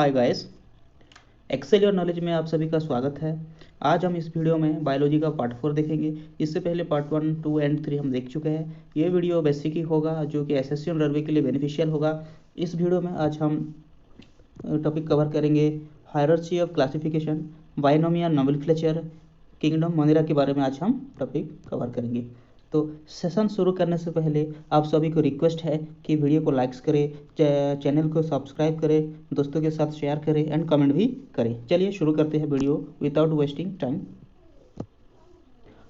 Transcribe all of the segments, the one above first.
Hi guys, excel your knowledge में आप सभी का स्वागत है। आज हम इस वीडियो में बायोलॉजी का पार्ट 4 देखेंगे। इससे पहले पार्ट 1, 2 एंड 3 हम देख चुके हैं। ये वीडियो बेसिक ही होगा जो कि एसएससी और रेलवे के लिए बेनिफिशियल होगा। इस वीडियो में आज हम टॉपिक कवर करेंगे hierarchy of classification, binomial nomenclature, kingdom Monera के बारे में आज हम टॉपिक कवर करेंगे। तो सेशन शुरू करने से पहले आप सभी को रिक्वेस्ट है कि वीडियो को लाइक्स करें, चैनल को सब्सक्राइब करें, दोस्तों के साथ शेयर करें एंड कमेंट भी करें। चलिए शुरू करते हैं video without wasting time.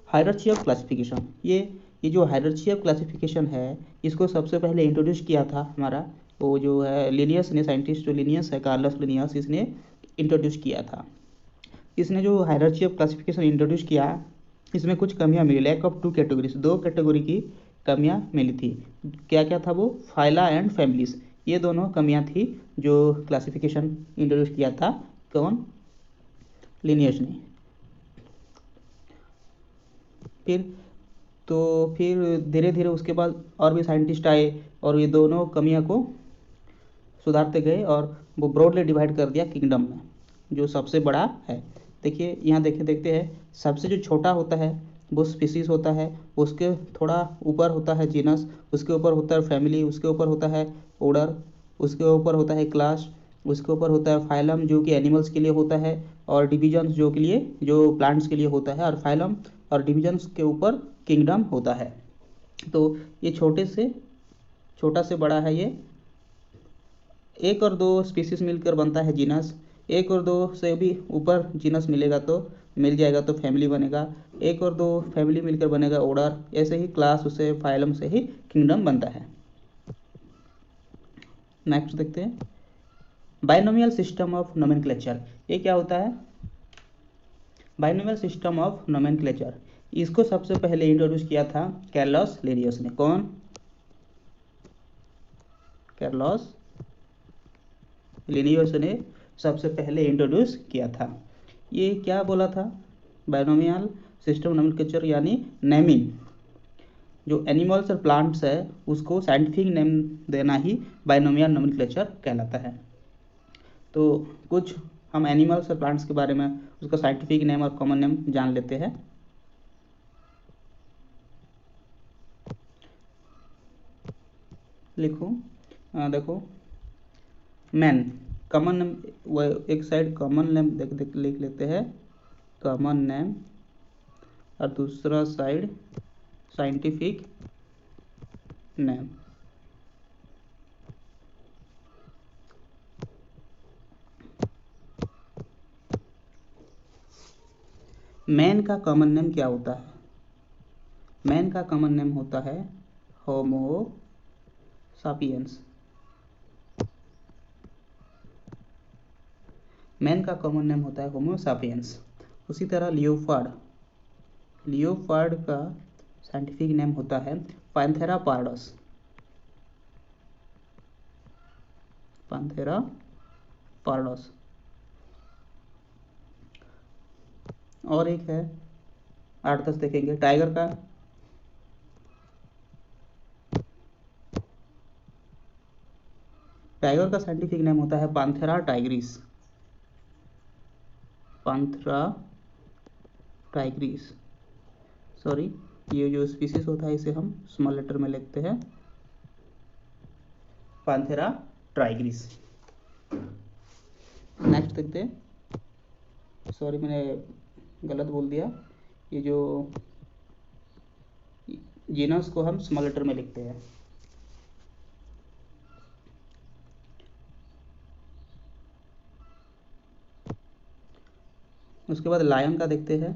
Hierarchy of classification, ये जो हायरार्ची ऑफ क्लासिफिकेशन है, इसको सबसे पहले इंट्रोड्यूस किया था हमारा वो जो है लिनियस ने, साइंटिस्ट जो लिनियस है, कार्लस लिनियस, इसने इंट्रोड्यूस किया था। इसने जो हायरार्ची ऑफ क्लासिफिकेशन इंट्रोड्यूस किया, इसमें कुछ कमियां मिली। लैक ऑफ 2 कैटेगरीज, 2 कैटेगरी की कमियां मिली थी। क्या क्या था वो? फाइला एंड फैमिलीज, ये दोनों कमियां थी जो क्लासिफिकेशन इंट्रोड्यूस किया था कौन? लिनियस ने। फिर धीरे धीरे उसके बाद और भी साइंटिस्ट आए और ये दोनों कमियां को सुधारते गए और वो ब्रॉडली डिवाइड कर दिया किंगडम में, जो सबसे बड़ा है। देखिए यहाँ देखते हैं, सबसे जो छोटा होता है वो स्पीसीज होता है, उसके थोड़ा ऊपर होता है जीनस, उसके ऊपर होता है फैमिली, उसके ऊपर होता है ऑर्डर, उसके ऊपर होता है क्लास, उसके ऊपर होता है फाइलम जो कि एनिमल्स के लिए होता है, और डिविजन्स जो प्लांट्स के लिए होता है, और फाइलम और डिविजन्स के ऊपर किंगडम होता है। तो ये छोटा से बड़ा है। ये 1 और 2 स्पीसीज मिलकर बनता है जीनस। 1 और 2 से भी ऊपर जीनस मिल जाएगा तो फैमिली बनेगा। 1 और 2 फैमिली मिलकर बनेगा ऑर्डर। ऐसे ही क्लास से, फाइलम से ही किंगडम बनता है। नेक्स्ट देखते हैं, बाइनोमियल सिस्टम ऑफ नोमेनक्लेचर। ये क्या होता है? बाइनोमियल सिस्टम ऑफ नोमेनक्लेचर, इसको सबसे पहले इंट्रोड्यूस किया था कार्लस लिनियस ने। कौन? कार्लस लिनियस ने सबसे पहले इंट्रोड्यूस किया था। ये क्या बोला था? बाइनोमियल सिस्टम नोमेनक्लेचर यानी नेमिंग, जो एनिमल्स और प्लांट्स है उसको साइंटिफिक नेम देना ही बाइनोमियल नोमेनक्लेचर कहलाता है। तो कुछ हम एनिमल्स और प्लांट्स के बारे में उसका साइंटिफिक नेम और कॉमन नेम जान लेते हैं। देखो, मैन कॉमन नेम, एक साइड कॉमन नेम लिख लेते हैं, कॉमन नेम, और दूसरा साइड साइंटिफिक नेम। मैन का कॉमन नेम क्या होता है? मैन का कॉमन नेम होता है होमो सापियंस। मैन का कॉमन नेम होता है होमो सापियंस। उसी तरह लियोपार्ड का साइंटिफिक नेम होता है पैंथेरा पार्डस। Panthera pardus. और एक है 8-10 देखेंगे। टाइगर का साइंटिफिक नेम होता है Panthera Tigris. Panthera Tigris, sorry, ये जो स्पीसीज होता है इसे हम स्मॉल लेटर में लिखते हैं पैंथेरा टाइग्रिस। नेक्स्ट देखते हैं, सॉरी मैंने गलत बोल दिया, ये जो जीनस को हम स्मॉल लेटर में लिखते हैं। उसके बाद लायन का देखते हैं।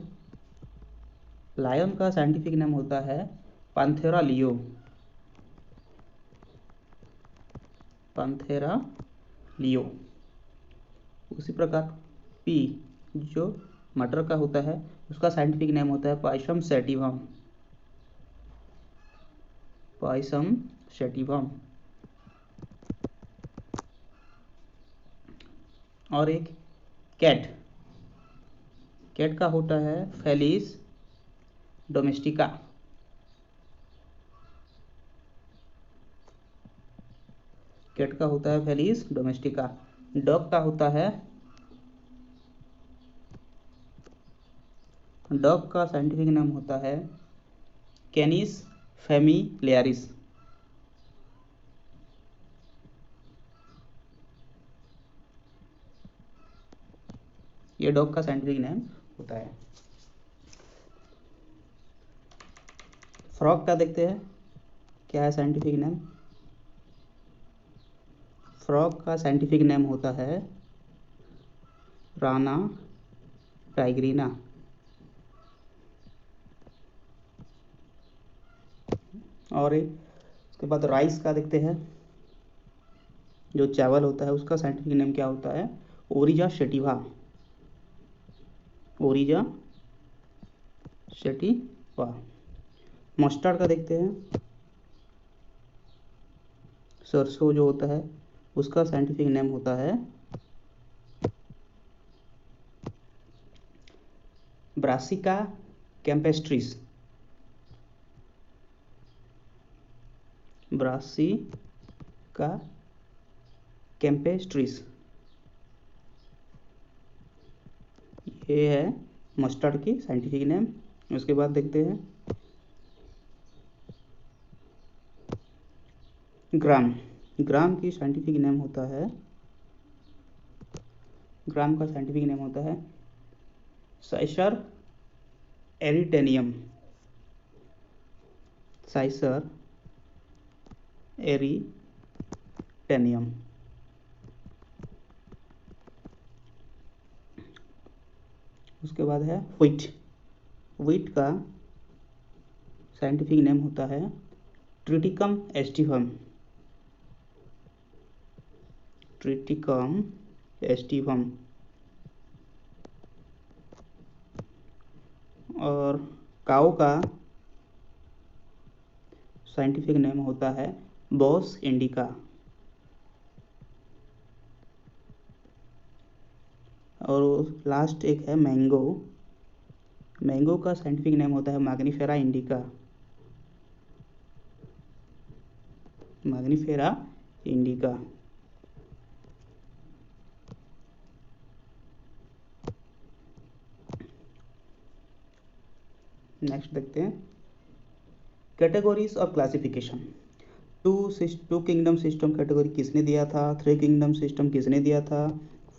लायन का साइंटिफिक नेम होता है पैंथेरा लियो। Panthera leo. उसी प्रकार पी जो मटर का होता है, उसका साइंटिफिक नेम होता है पाइसम सैटिवम। Pisum sativum. और एक कैट का होता है फेलिस डोमेस्टिका। कैट का होता है फेलिस डोमेस्टिका। डॉग का होता है, डॉग का साइंटिफिक नाम होता है कैनिस फैमिलियारिस। ये डॉग का साइंटिफिक नेम होता है। फ्रॉग का देखते हैं क्या है साइंटिफिक नेम। फ्रॉग का साइंटिफिक नेम होता है राना टाइग्रीना। और उसके बाद राइस का देखते हैं, जो चावल होता है उसका साइंटिफिक नेम क्या होता है, ओरिजा सेटिवा। ओरिजा सेटिवा। मस्टर्ड का देखते हैं, सरसों जो होता है उसका साइंटिफिक नेम होता है ब्रासिका कैम्पेस्ट्रिस। ब्रासिका कैम्पेस्ट्रिस, ये है मस्टर्ड की साइंटिफिक नेम। उसके बाद देखते हैं ग्राम। ग्राम की साइंटिफिक नेम होता है, ग्राम का साइंटिफिक नेम होता है साइसर एरिटेनियम। साइसर एरिटेनियम। उसके बाद है व्हीट। व्हीट का साइंटिफिक नेम होता है ट्रिटिकम एस्टिवम। Triticum aestivum. और काऊ का साइंटिफिक नेम होता है बॉस इंडिका। और लास्ट एक है मैंगो। मैंगो का साइंटिफिक नेम होता है Mangifera indica. Mangifera indica. Next देखते हैं कैटेगरीज और classification. Two kingdom system category किसने दिया था, 3 किंगडम सिस्टम किसने दिया था,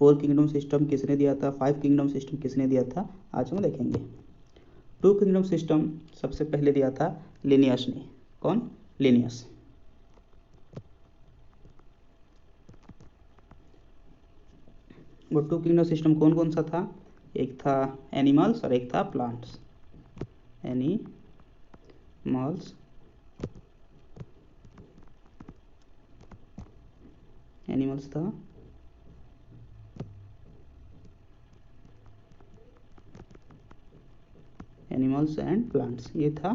4 किंगडम सिस्टम किसने दिया था, 5 किंगडम सिस्टम किसने दिया था, आज हम देखेंगे। 2 किंगडम सिस्टम सबसे पहले दिया था लिनियस ने। कौन? लिनियस। वो 2 किंगडम सिस्टम कौन कौन सा था, एक था एनिमल्स और एक था प्लांट्स। एनिमल्स एनिमल्स था, एनिमल्स एंड प्लांट्स, ये था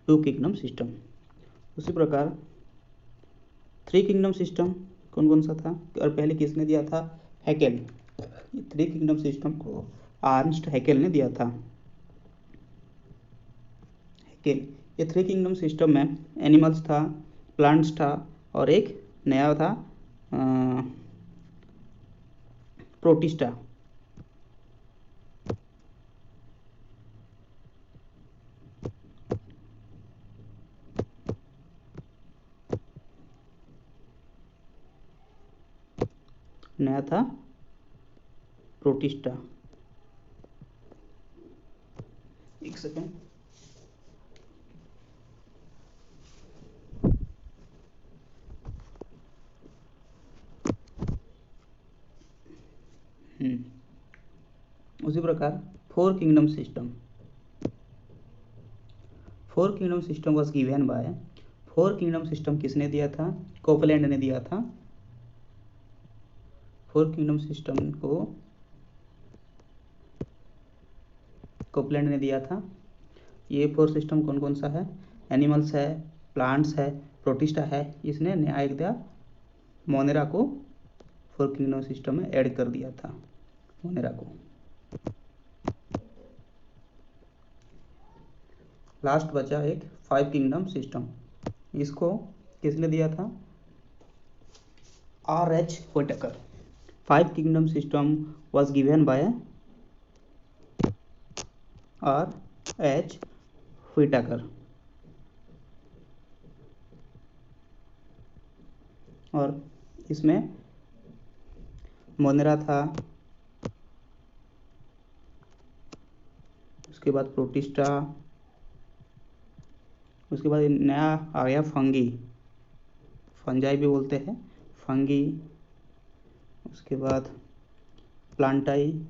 2 किंगडम सिस्टम। उसी प्रकार 3 किंगडम सिस्टम कौन कौन सा था, और पहले किसने दिया था, हैकेल। 3 किंगडम सिस्टम को अर्नस्ट हैकेल ने दिया था। हैकेल। ये 3 किंगडम सिस्टम में एनिमल्स था, प्लांट्स था और एक नया था प्रोटिस्टा। नया था प्रोटिस्टा। एक सेकेंड। उसी प्रकार 4 kingdom system. 4 kingdom system was given by, 4 kingdom system किसने दिया था, कोपलैंड ने दिया था। 4 किंगडम सिस्टम को कोपलैंड ने दिया था। ये 4 सिस्टम कौन कौन सा है, एनिमल्स है, प्लांट्स है, प्रोटिस्टा है। इसने नया एक दिया, मोनेरा को 4 किंगडम सिस्टम में ऐड कर दिया था, मोनेरा को। लास्ट बचा एक 5 किंगडम सिस्टम। इसको किसने दिया था, R.H. Whittaker. 5 kingdom system was given by R.H. Whitaker। और इसमें मोनेरा था, उसके बाद प्रोटिस्टा, उसके बाद नया आ गया फंगी, फंजाई भी बोलते हैं, फंगी, उसके बाद प्लांटाई,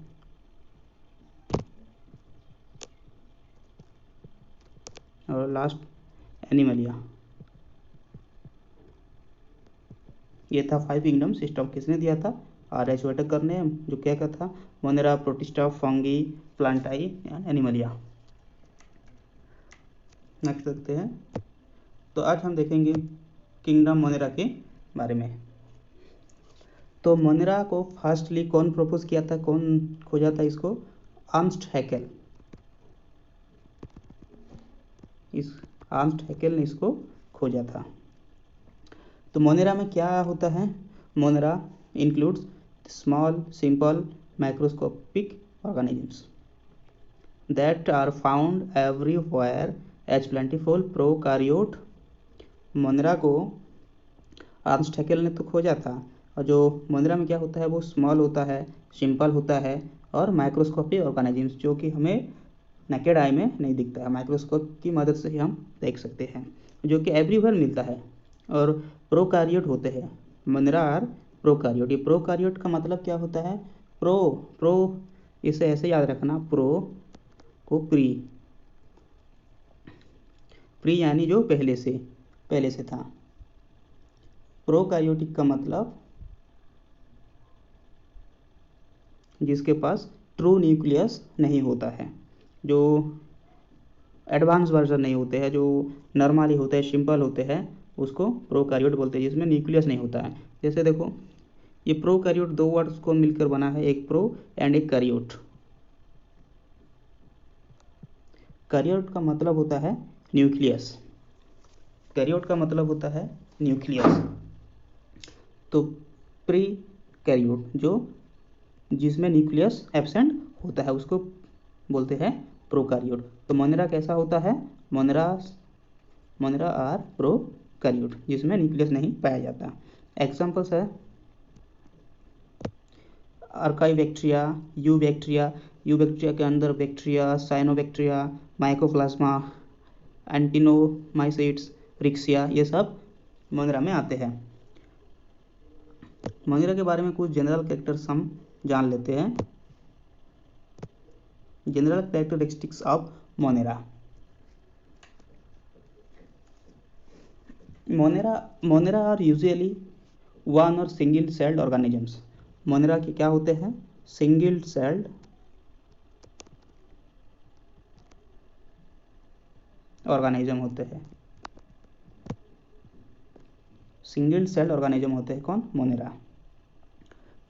और लास्ट एनिमलिया। ये था 5 किंगडम सिस्टम। किसने दिया था? R.H. व्हिटेकर ने, जो क्या क्या था? Monera, protista, fungi, प्लांटाई and Animalia. Next देखते हैं। तो आज हम देखेंगे किंगडम मोनेरा के बारे में। तो मोनेरा को फर्स्टली कौन प्रपोज किया था, कौन खोजा था इसको? Ernst Hückel. इस अर्नस्ट हैकेल ने इसको खोजा था। तो मोनेरा में क्या होता है? Monera includes small simple microscopic organisms that are found everywhere as plentiful prokaryote. Monera को अर्नस्ट हैकेल ने तो खोजा था, और जो मोनेरा में क्या होता है वो स्मॉल होता है, सिंपल होता है और माइक्रोस्कोपिक ऑर्गेनिजम्स, जो कि हमें नेकेड आई में नहीं दिखता है, माइक्रोस्कोप की मदद से ही हम देख सकते हैं, जो कि एवरीवेयर मिलता है। और प्रोकारियोट होते हैं। Monera are prokaryote. ये प्रोकारियोट का मतलब क्या होता है? प्रो इसे ऐसे याद रखना, प्रो को प्री यानी जो पहले से था। प्रोकारियोटिक का मतलब जिसके पास ट्रू न्यूक्लियस नहीं होता है, जो एडवांस वर्जन नहीं होते हैं, जो नॉर्मली होते हैं, सिंपल होते हैं, उसको प्रोकारियोट बोलते हैं, जिसमें न्यूक्लियस नहीं होता है। जैसे देखो, ये प्रोकारियोट दो वर्ड्स को मिलकर बना है, एक प्रो एंड एक कैरियोट। कैरियोट का मतलब होता है न्यूक्लियस। कैरियोट का मतलब होता है न्यूक्लियस। तो प्री कैरियोट, जो जिसमें न्यूक्लियस एब्सेंट होता है, उसको बोलते हैं प्रोकारियोट। तो मोनेरा कैसा होता है? मोनेरा आर प्रोकारियोट, जिसमें न्यूक्लियस नहीं पाया जाता। एग्जांपल्स है आर्काइबैक्टीरिया, यूबैक्टीरिया के अंदर बैक्टीरिया, साइनोबैक्टीरिया, माइकोप्लाज्मा, एंटिनोमाइसीट्स, रिक्सिया, ये सब मोनेरा में आते हैं। मोनेरा के बारे में कुछ जनरल कैरेक्टर्स हम जान लेते हैं। General characteristics of Monera. Monera are usually one or single celled organisms. Monera के क्या होते हैं? सिंगल सेल्ड ऑर्गेनिज्म होते हैं। सिंगल सेल्ड ऑर्गेनिज्म होते हैं कौन? मोनेरा।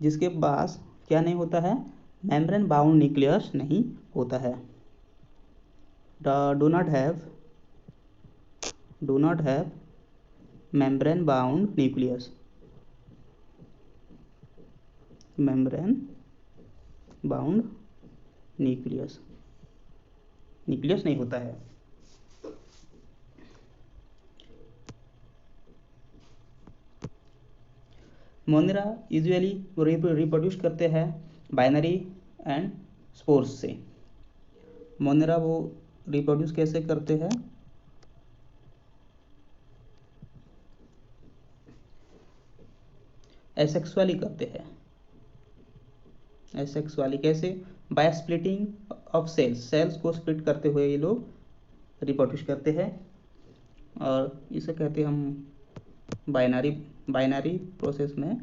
जिसके पास क्या नहीं होता है? मेम्ब्रेन बाउंड न्यूक्लियस नहीं होता है। Do not have membrane bound nucleus. Membrane bound nucleus नहीं होता है। मोनेरा यूजुअली रिप्रोड्यूस करते हैं बाइनरी एंड स्पोर्स से। मोनेरा वो रिप्रोड्यूस कैसे करते हैं? एसेक्सुअली करते हैं। एसेक्सुअली कैसे? बाय स्प्लिटिंग ऑफ सेल्स को स्प्लिट करते हुए ये लोग रिप्रोड्यूस करते हैं, और इसे कहते हैं हम बाइनरी प्रोसेस में,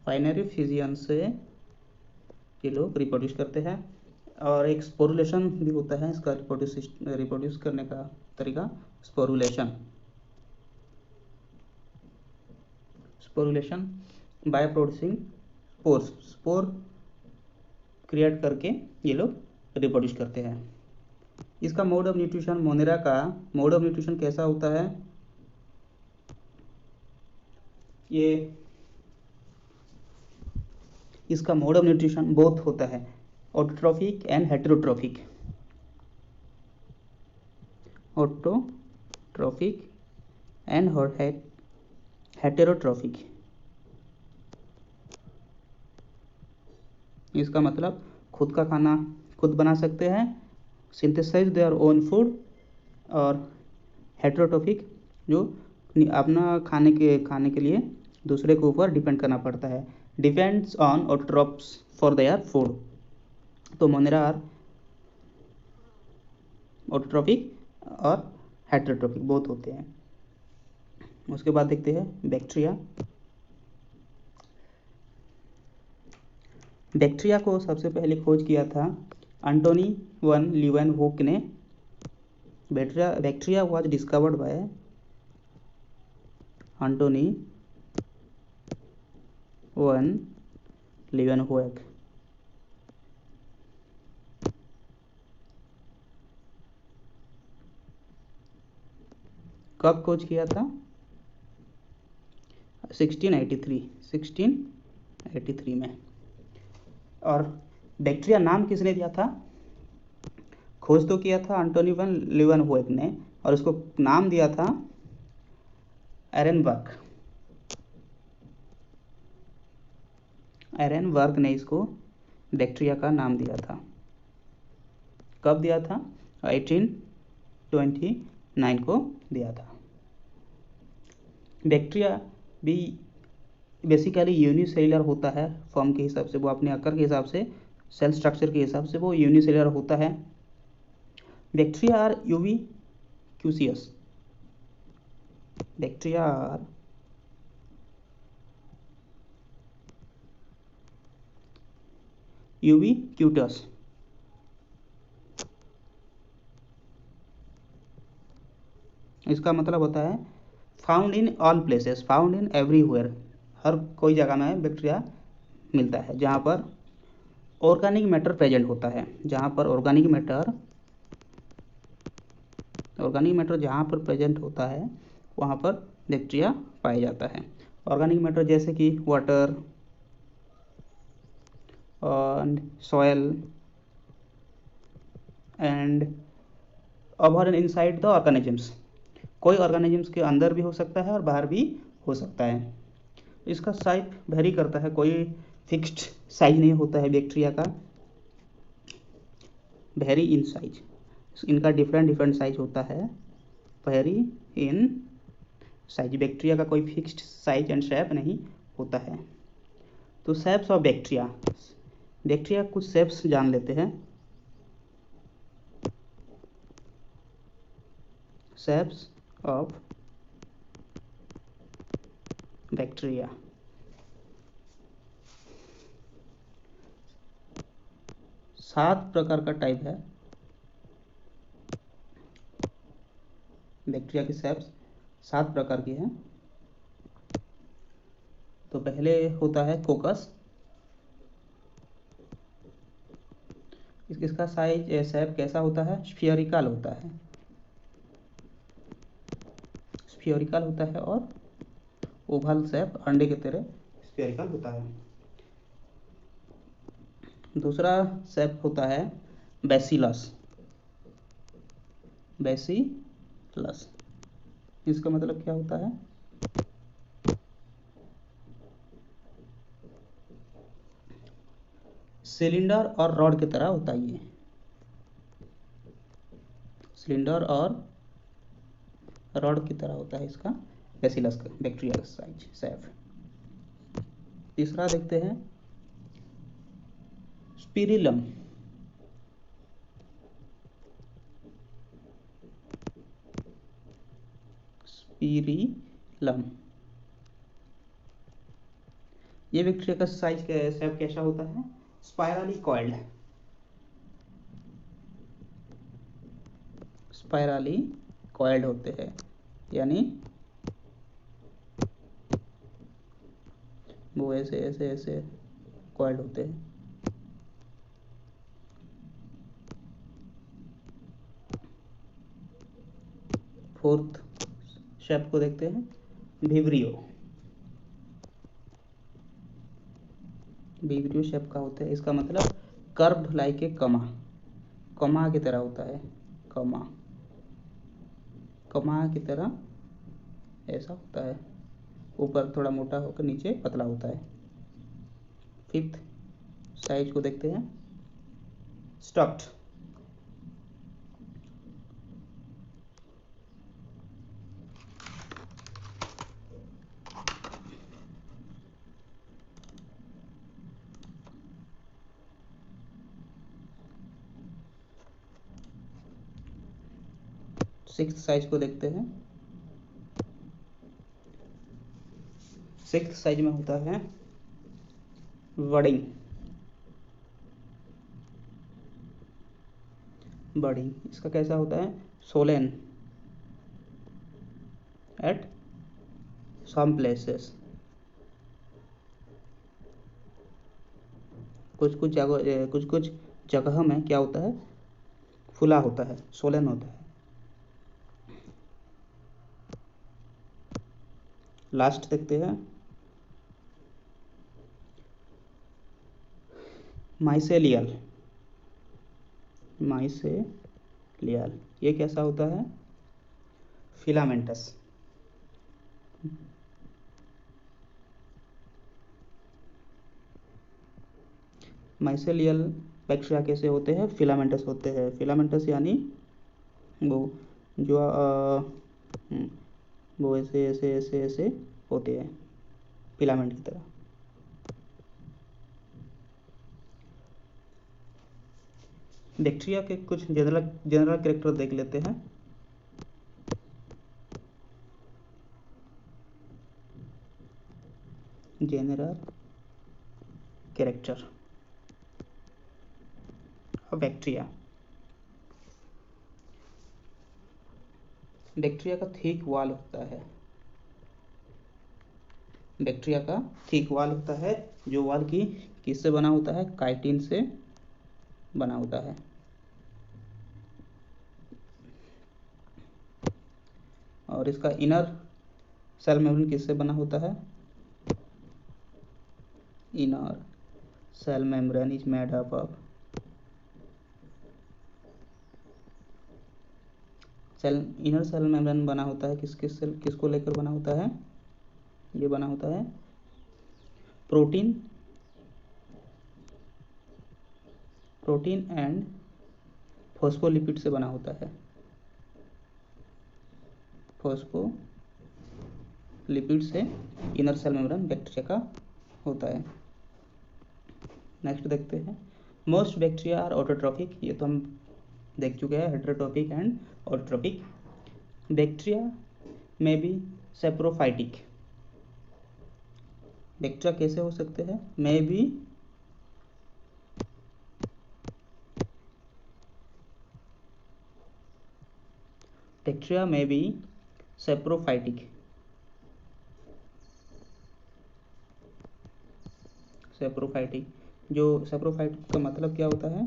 बाइनरी फिजियन से ये लोग रिप्रोड्यूस करते हैं। और एक स्पोरुलेशन भी होता है इसका रिप्रोड्यूस करने का तरीका, sporulation by producing spore create करके ये लोग रिप्रोड्यूस करते हैं। इसका मोड ऑफ न्यूट्रिशन, मोनेरा का मोड ऑफ न्यूट्रिशन कैसा होता है? ये इसका मोड ऑफ न्यूट्रिशन बोथ होता है, autotrophic and heterotrophic. Autotrophic and heterotrophic. इसका मतलब खुद का खाना खुद बना सकते हैं, सिंथेसाइज देयर ओन फूड, और हेटेरोट्रॉफिक जो अपना खाने के लिए दूसरे के ऊपर डिपेंड करना पड़ता है, depends on autotrophs for their food. तो मोनेरा आर ऑटोट्रॉफिक और हेटेरोट्रॉफिक बहुत होते हैं। उसके बाद देखते हैं बैक्टीरिया। बैक्टीरिया को सबसे पहले खोज किया था एंटोनी वन लीवेनहुक ने। Bacteria was discovered by Antonie van Leeuwenhoek. कब खोज किया था? 1683 में। और बैक्टीरिया नाम किसने दिया था? खोज तो किया था एंटोनी वन लीवेनहुक ने, और उसको नाम दिया था एरेनबर्ग ने इसको बैक्टीरिया का नाम दिया था। कब दिया था? 1829 को दिया था। बैक्टीरिया भी बेसिकली यूनिसेलुलर होता है फॉर्म के हिसाब से, वो अपने आकार के हिसाब से, सेल स्ट्रक्चर के हिसाब से वो यूनिसेलुलर होता है। Bacteria are ubiquitous. Bacteria are ubiquitous. इसका मतलब होता है found in all places, found in everywhere. हर कोई जगह में बैक्टीरिया मिलता है जहाँ पर ऑर्गेनिक मैटर प्रेजेंट होता है। जहाँ पर ऑर्गेनिक मैटर जहाँ पर प्रेजेंट होता है वहाँ पर बैक्टीरिया पाया जाता है। ऑर्गेनिक मैटर जैसे कि water and soil and over and inside the organisms। कोई ऑर्गेनिजम्स के अंदर भी हो सकता है और बाहर भी हो सकता है। इसका साइज वेरी करता है, कोई फिक्स्ड साइज नहीं होता है बैक्टीरिया का, वेरी इन साइज। इनका डिफरेंट साइज होता है, वेरी इन साइज। बैक्टीरिया का कोई फिक्स्ड साइज एंड शेप नहीं होता है। तो शेप्स ऑफ बैक्टीरिया कुछ शेप्स जान लेते हैं। Shapes of bacteria. सात प्रकार का टाइप है बैक्टीरिया की शेप्स, 7 प्रकार की है। तो पहले होता है कोकस। इसका साइज शेप कैसा होता है? स्फीयरिकल होता है, स्फीयरिकल होता है और ओवल शेप, अंडे की तरह स्फीयरिकल होता है। दूसरा शेप होता है बैसिलस। बैसिलस इसका मतलब क्या होता है? सिलेंडर और रॉड की तरह होता है ये, सिलेंडर और रॉड की तरह होता है इसका बैसिलस का बैक्टीरिया का साइज शेप। तीसरा देखते हैं स्पिरिलम। स्पिरिलम ये बैक्टीरिया का साइज शेप कैसा होता है? स्पाइरली कॉइल्ड, स्पाइरली कॉइल्ड होते हैं, यानी वो ऐसे ऐसे ऐसे कॉइल्ड होते हैं। फोर्थ शेप को देखते हैं विब्रियो। बीवरियो शेप का होता है, इसका मतलब कर्व्ड लाइक ए कमा, कमा की तरह होता है, कमा, कमा की तरह ऐसा होता है, ऊपर थोड़ा मोटा होकर नीचे पतला होता है। फिफ्थ साइज को देखते हैं, स्टफ्ड, सिक्स्थ साइज को देखते हैं, सिक्स्थ साइज में होता है बडिंग, बडिंग, इसका कैसा होता है, सोलेन एट सम प्लेसेस, कुछ कुछ जगह में क्या होता है, फुला होता है, सोलन होता है। लास्ट देखते हैं, माइसेलियल, माइसेलियल, ये कैसा होता है, फिलामेंटस, माइसेलियल बैक्टीरिया कैसे होते हैं, फिलामेंटस होते हैं। फिलामेंटस यानी वो जो वो ऐसे ऐसे ऐसे ऐसे होते हैं, फिलामेंट की तरह। बैक्टीरिया के कुछ जनरल कैरेक्टर देख लेते हैं। General character of bacteria, bacteria का थिक वॉल होता है, बैक्टीरिया का थिक वॉल होता है, जो वॉल की किससे बना होता है, काइटिन से बना होता है। और इसका इनर सेल मेम्ब्रेन किससे बना होता है, inner cell membrane is made up of cell, inner cell membrane बना होता है किसको लेकर बना होता है, ये बना होता है प्रोटीन एंड फॉस्फोलिपिड से बना होता है, फॉस्फोलिपिड से इनर सेल मेम्ब्रेन बैक्टीरिया का होता है। नेक्स्ट देखते हैं, मोस्ट बैक्टीरिया आर ऑटोट्रॉपिक, ये तो हम देख चुके हैं, हेटेरोट्रॉपिक एंड ऑटोट्रॉपिक। बैक्टीरिया में भी सेप्रोफाइटिक, बैक्टीरिया कैसे हो सकते हैं, में भी बैक्टीरिया में भी सेप्रोफाइटिक, सेप्रोफाइटिक, जो सेप्रोफाइटिक का मतलब क्या होता है,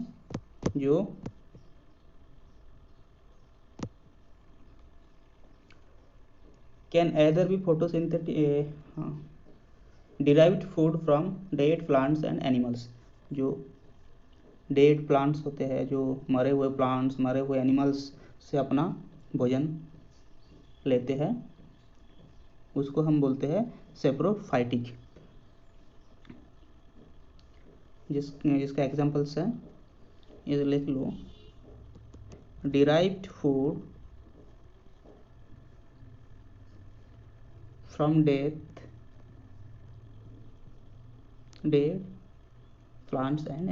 जो can either be photosynthetic, derived food from dead plants and animals, जो डेड प्लांट्स होते हैं, जो मरे हुए प्लांट्स, मरे हुए एनिमल्स से अपना भोजन लेते हैं, उसको हम बोलते हैं सेप्रोफाइटिक। जिसका एग्जांपल्स है, ये लिख लो, derived food from dead plants and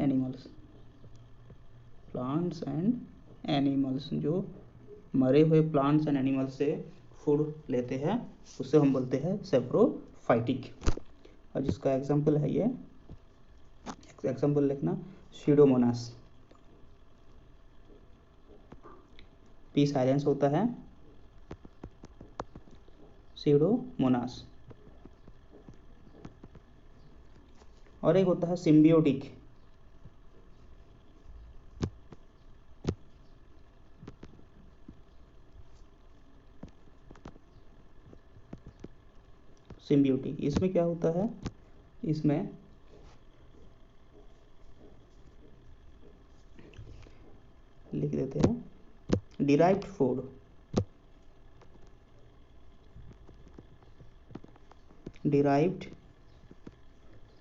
animals, जो मरे हुए प्लांट्स एंड एनिमल्स से फूड लेते हैं, उससे हम बोलते हैं सेप्रोफाइटिक। और जिसका एग्जांपल है, ये एग्जांपल लिखना, सीडोमोनास, पी साइलेंस होता है, सीडोमोनास। और एक होता है सिम्बियोटिक, सिम्बियोटिक, इसमें क्या होता है, इसमें लिख देते हैं derived food, derived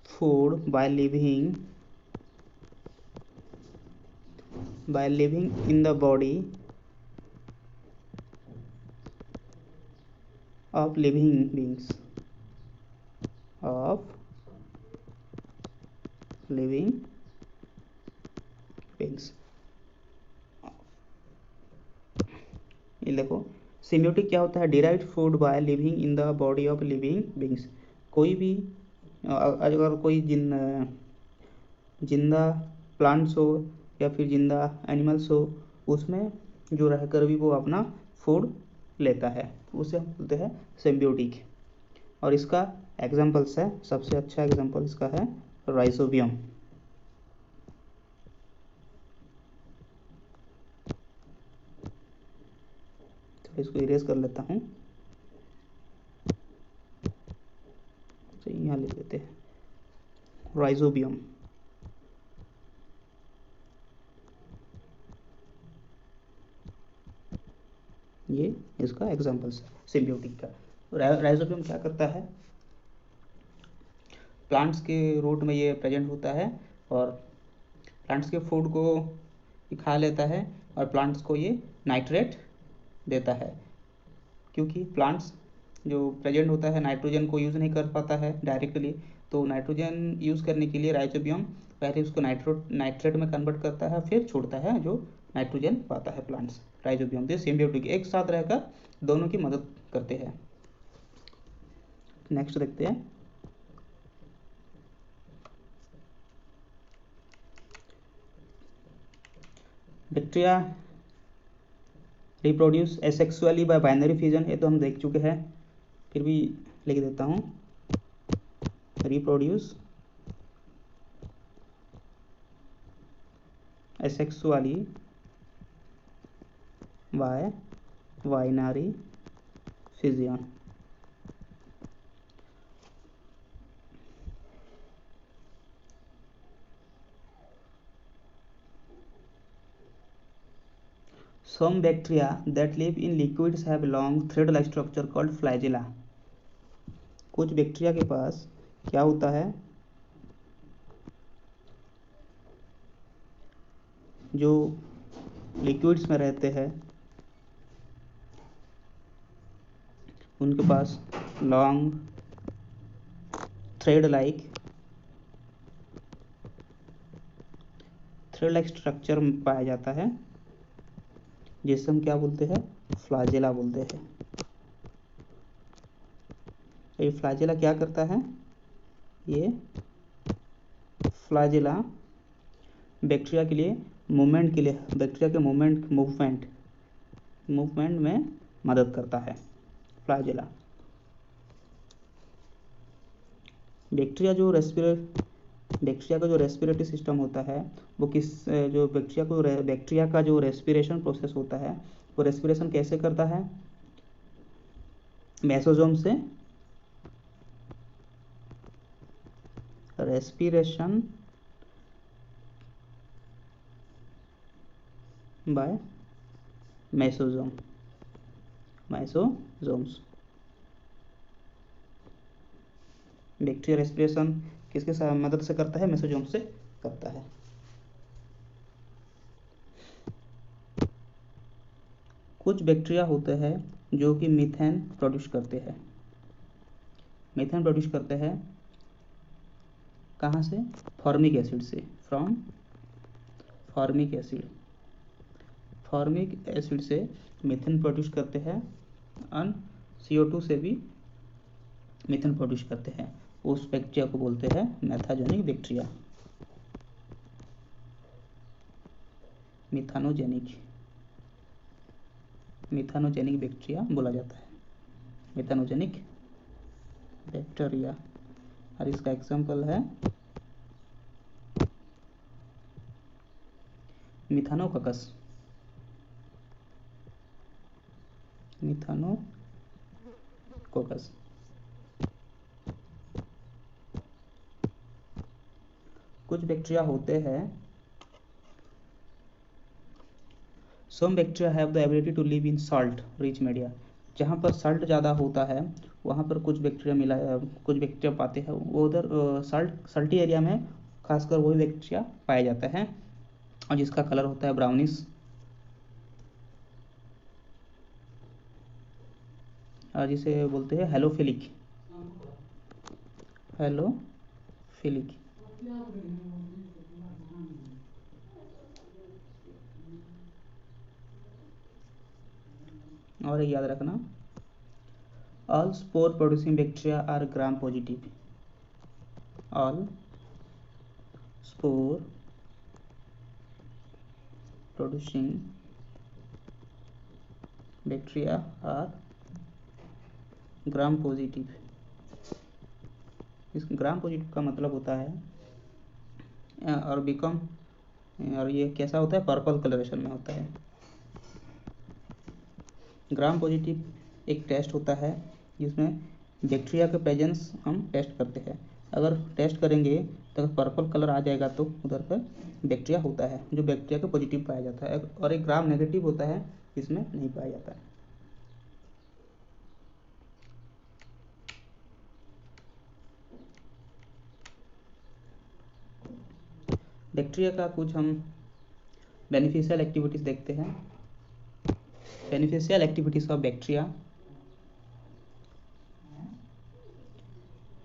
food by living in the body of living beings, of living beings। ये देखो सिम्बियोटिक क्या होता है, derived food by living in the body of living beings. कोई भी अगर कोई जिंदा प्लांट्स हो या फिर जिंदा एनिमल्स हो, उसमें जो रहकर भी वो अपना फूड लेता है, उसे हम बोलते हैं सिम्बियोटिक। और इसका एग्जांपल्स है, सबसे अच्छा एग्जांपल इसका है राइजोबियम। तो इसको इरेज कर लेता हूँ, तो यहाँ लिख देते हैं राइजोबियम। ये इसका एग्जांपल्स है सिम्बियोटिक का। राइजोबियम क्या करता है, प्लांट्स के रूट में ये प्रेजेंट होता है और प्लांट्स के फूड को खा लेता है और प्लांट्स को ये नाइट्रेट देता है, क्योंकि प्लांट्स जो प्रेजेंट होता है नाइट्रोजन को यूज़ नहीं कर पाता है डायरेक्टली, तो नाइट्रोजन यूज़ करने के लिए राइजोबियम पहले उसको नाइट्रेट में कन्वर्ट करता है, फिर छोड़ता है जो नाइट्रोजन पाता है प्लांट्स। राइजोबियम तो सिम्बियोटिक एक साथ रहकर दोनों की मदद करते हैं। नेक्स्ट देखते हैं, bacteria reproduce asexually bye binary fission, ये तो हम देख चुके हैं, फिर भी लिख देता हूँ reproduce asexually bye binary fission. Some bacteria that live in liquids have long thread-like structure called flagella। कुछ बैक्टीरिया के पास क्या होता है, जो लिक्विड्स में रहते हैं उनके पास लॉन्ग थ्रेड लाइक स्ट्रक्चर पाया जाता है, जिसे हम क्या बोलते हैं, फ्लाजेला बोलते हैं। ये फ्लाजेला क्या करता है, ये फ्लाजेला बैक्टीरिया के लिए मूवमेंट के लिए, बैक्टीरिया के मूवमेंट में मदद करता है फ्लाजेला। बैक्टीरिया का जो रेस्पिरेटरी सिस्टम होता है वो जो बैक्टीरिया का जो रेस्पिरेशन प्रोसेस होता है, वो रेस्पिरेशन कैसे करता है, मेसोजोम से रेस्पिरेशन बाय मेसोजोम्स। बैक्टीरिया रेस्पिरेशन किसके साथ मदद से करता है, मेसोजोम से करता है। कुछ बैक्टीरिया होते हैं जो कि मीथेन प्रोड्यूस करते हैं। मीथेन प्रोड्यूस करते हैं कहाँ से, फॉर्मिक एसिड से, फ्रॉम फॉर्मिक एसिड से मीथेन प्रोड्यूस करते हैं, और CO2 से भी मीथेन प्रोड्यूस करते हैं। उस बैक्टीरिया को बोलते हैं मैथाजेनिक बैक्टीरिया, मिथानोजेनिक बैक्टीरिया बोला जाता है, मिथानोजेनिक बैक्टीरिया। और इसका एग्जांपल है मिथानोकॉकस। कुछ बैक्टीरिया होते हैं some bacteria have the ability to live in salt rich media. जहाँ पर सॉल्ट ज़्यादा होता है वहाँ पर कुछ बैक्टीरिया पाते हैं, वो उधर सल्टी एरिया में खासकर वही बैक्टीरिया पाया जाता है, और जिसका कलर होता है ब्राउनिश, और जिसे बोलते हैं हेलोफिलिक। और याद रखना, all spore producing bacteria are gram positive. All spore producing bacteria are gram positive. इस ग्राम पॉजिटिव का मतलब होता है और बिकम, और ये कैसा होता है, पर्पल कलरेशन में होता है। ग्राम पॉजिटिव एक टेस्ट होता है जिसमें बैक्टीरिया के प्रेजेंस हम टेस्ट करते हैं। अगर टेस्ट करेंगे तो अगर पर्पल कलर आ जाएगा तो उधर पर बैक्टीरिया होता है, जो बैक्टीरिया का पॉजिटिव पाया जाता है, और एक ग्राम नेगेटिव होता है, इसमें नहीं पाया जाता है। बैक्टीरिया का कुछ हम बेनिफिशियल एक्टिविटीज़ देखते हैं। Beneficial activities of bacteria.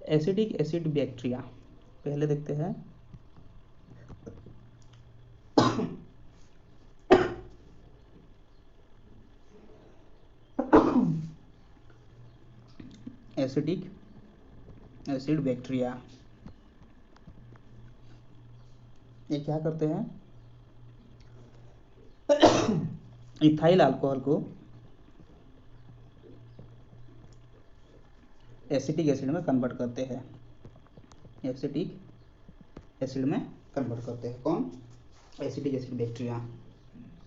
Acidic acid bacteria पहले देखते हैं। एसिडिक एसिड बैक्टीरिया ये क्या करते हैं, इथाइल अल्कोहल को एसिटिक एसिड में कन्वर्ट करते हैं। एसिटिक एसिड में कन्वर्ट करते हैं कौन, एसिटिक एसिड बैक्टीरिया,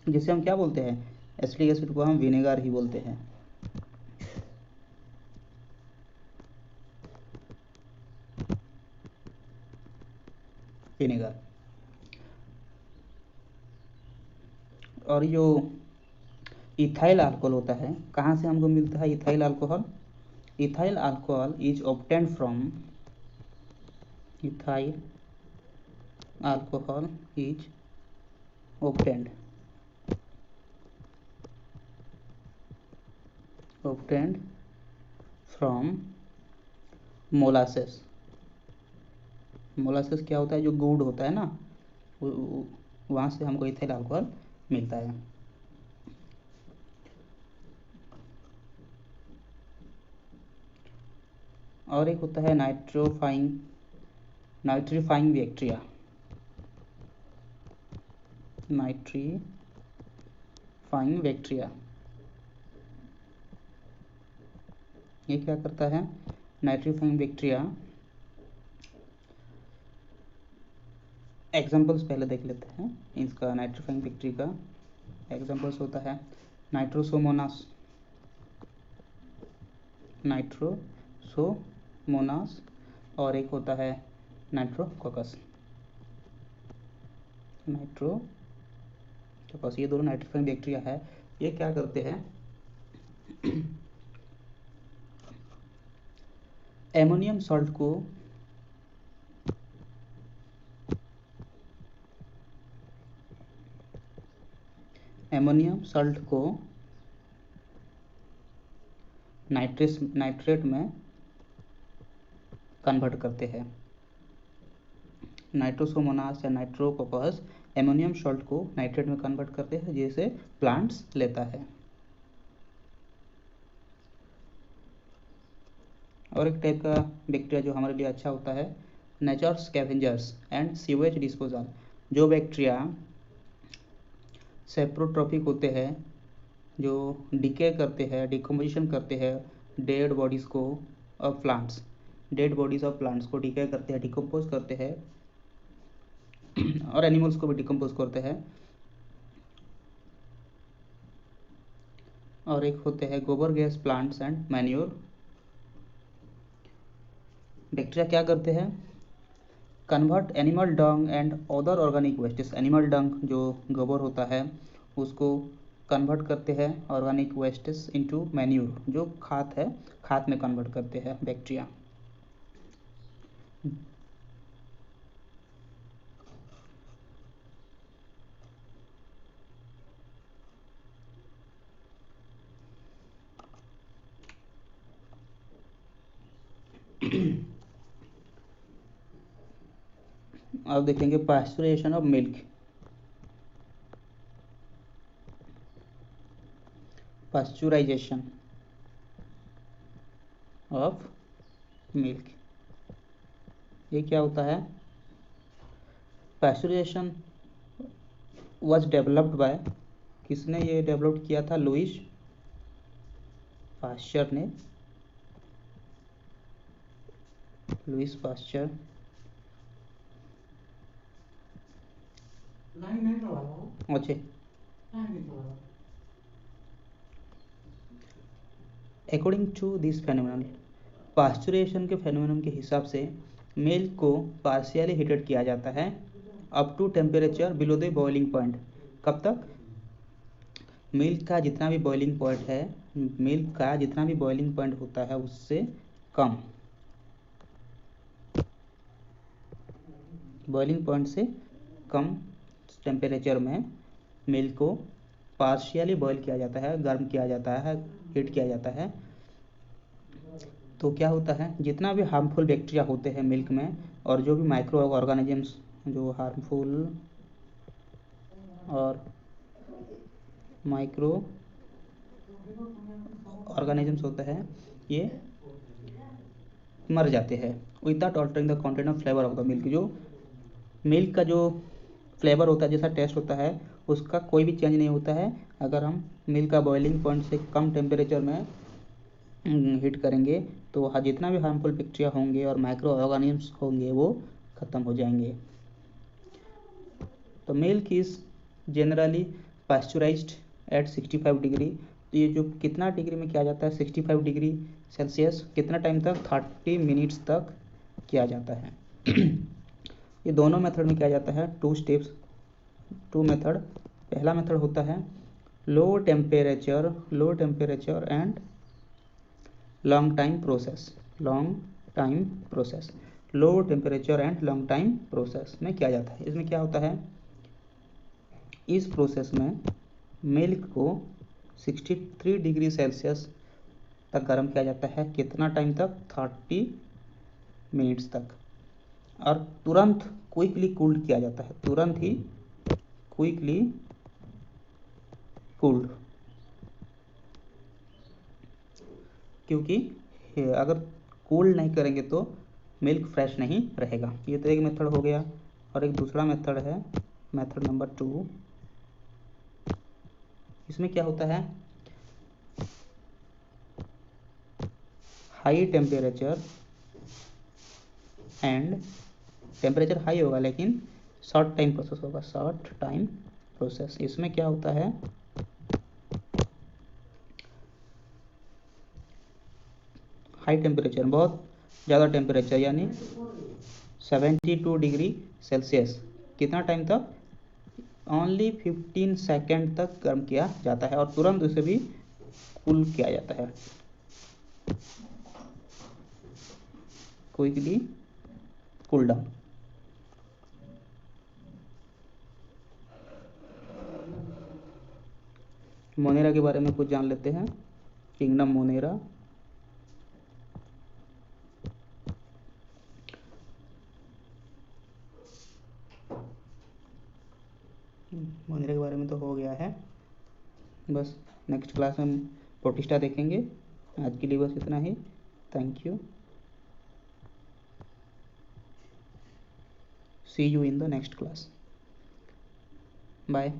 जिसे हम क्या बोलते हैं, एसिटिक एसिड को हम विनेगर ही बोलते हैं। विनेगर। और जो इथाइल अल्कोहल होता है, कहाँ से हमको मिलता है ethyl alcohol? Ethyl alcohol is obtained from, ethyl alcohol is obtained from molasses. Molasses क्या होता है, जो गुड़ होता है ना, वहाँ से हमको इथाइल अल्कोहल मिलता है। और एक होता है नाइट्रीफाइंग बैक्टीरिया। नाइट्रीफाइंग बैक्टीरिया ये क्या करता है, नाइट्रीफाइंग बैक्टीरिया, एग्जांपल्स पहले देख लेते हैं इसका। नाइट्रीफाइंग बैक्टीरिया का एग्जांपल्स होता है नाइट्रोसोमोनास, और एक होता है नाइट्रोकोकस। ये दोनों नाइट्रीफाइंग बैक्टीरिया है। ये क्या करते हैं, एमोनियम सॉल्ट को नाइट्रेट में कन्वर्ट करते हैं। नाइट्रोसोमोनास या नाइट्रोकोकस एमोनियम सॉल्ट को नाइट्रेट में कन्वर्ट करते हैं, जिसे प्लांट्स लेता है। और एक टाइप का बैक्टीरिया जो हमारे लिए अच्छा होता है, nature scavengers and sewage disposal. जो बैक्टीरिया सेप्रोट्रॉपिक होते हैं, जो डिके करते हैं, डिकम्पोजिशन करते हैं डेड बॉडीज़ ऑफ प्लांट्स को डिके करते हैं, डिकम्पोज करते हैं, और एनिमल्स को भी डिकम्पोज करते हैं। और एक होते हैं गोबर gas plants and manure. Bacteria क्या करते हैं, convert animal Dang and other organic wastage. Animal डंग जो गोबर होता है उसको कन्वर्ट करते हैं ऑर्गेनिक वेस्टेज इनटू मैन्यूर, जो खाद है खाद में कन्वर्ट करते हैं बैक्टीरिया। अब देखेंगे pasteurisation of milk. Pasteurisation of milk, ये क्या होता है? पास्चुराइजेशन वाज डेवलप्ड बाय, किसने ये डेवलप किया था? लुइस पास्चर ने। लुइस पास्चर अच्छे। अकॉर्डिंग टू दिस फेनोमेनन, पास्चुरेशन के फेनोमेनन के हिसाब से मिल्क को पार्शियली हीटेड किया जाता है up to temperature below the boiling point. कब तक? मिल्क का जितना भी बॉइलिंग पॉइंट है, मिल्क का जितना भी बॉइलिंग पॉइंट होता है उससे कम, बॉइलिंग पॉइंट से कम टेम्परेचर में मिल्क को पार्शियली बॉईल किया जाता है, गर्म किया जाता है, हीट किया जाता है। तो क्या होता है, जितना भी हार्मफुल बैक्टीरिया होते हैं मिल्क में और जो भी माइक्रो ऑर्गेनिजम्स जो हार्मफुल और माइक्रो ऑर्गेनिजम्स होते हैं, ये मर जाते हैं without altering the content of flavour of the milk. जो मिल्क का जो फ्लेवर होता है, जैसा टेस्ट होता है, उसका कोई भी चेंज नहीं होता है अगर हम मिल्क का बॉइलिंग पॉइंट से कम टेम्परेचर में हीट करेंगे। तो जितना भी हार्मफुल बैक्टीरिया होंगे और माइक्रो ऑर्गेनिजम्स होंगे वो ख़त्म हो जाएंगे। तो milk is generally pasteurised at 65 degree. तो ये जो कितना डिग्री में किया जाता है? 65 डिग्री सेल्सियस। कितना टाइम तक? 30 मिनट्स तक किया जाता है। ये दोनों मेथड में किया जाता है, 2 स्टेप्स, 2 मेथड। पहला मेथड होता है low temperature and long time process. Low temperature and long time process में किया जाता है। इसमें क्या होता है, इस प्रोसेस में मिल्क को 63 डिग्री सेल्सियस तक गर्म किया जाता है। कितना टाइम तक? 30 मिनट्स तक। और तुरंत क्विकली कूल्ड किया जाता है, तुरंत ही क्विकली कूल्ड, क्योंकि अगर कूल नहीं करेंगे तो मिल्क फ्रेश नहीं रहेगा। ये तो एक मेथड हो गया। और एक दूसरा मेथड है, मेथड नंबर 2। इसमें क्या होता है, high temperature and temperature high होगा लेकिन शॉर्ट टाइम प्रोसेस होगा, शॉर्ट टाइम प्रोसेस। इसमें क्या होता है, हाई टेम्परेचर, बहुत ज़्यादा टेम्परेचर, यानी 72 डिग्री सेल्सियस। कितना टाइम तक? ओनली 15 सेकेंड तक गर्म किया जाता है और तुरंत उसे भी कूल किया जाता है, क्विकली कूल डाउन। मोनेरा के बारे में कुछ जान लेते हैं। Kingdom Monera. मोनेरा के बारे में तो हो गया है, बस नेक्स्ट क्लास में प्रोटिस्टा देखेंगे। आज के लिए बस इतना ही। Thank you, see you in the next class, bye.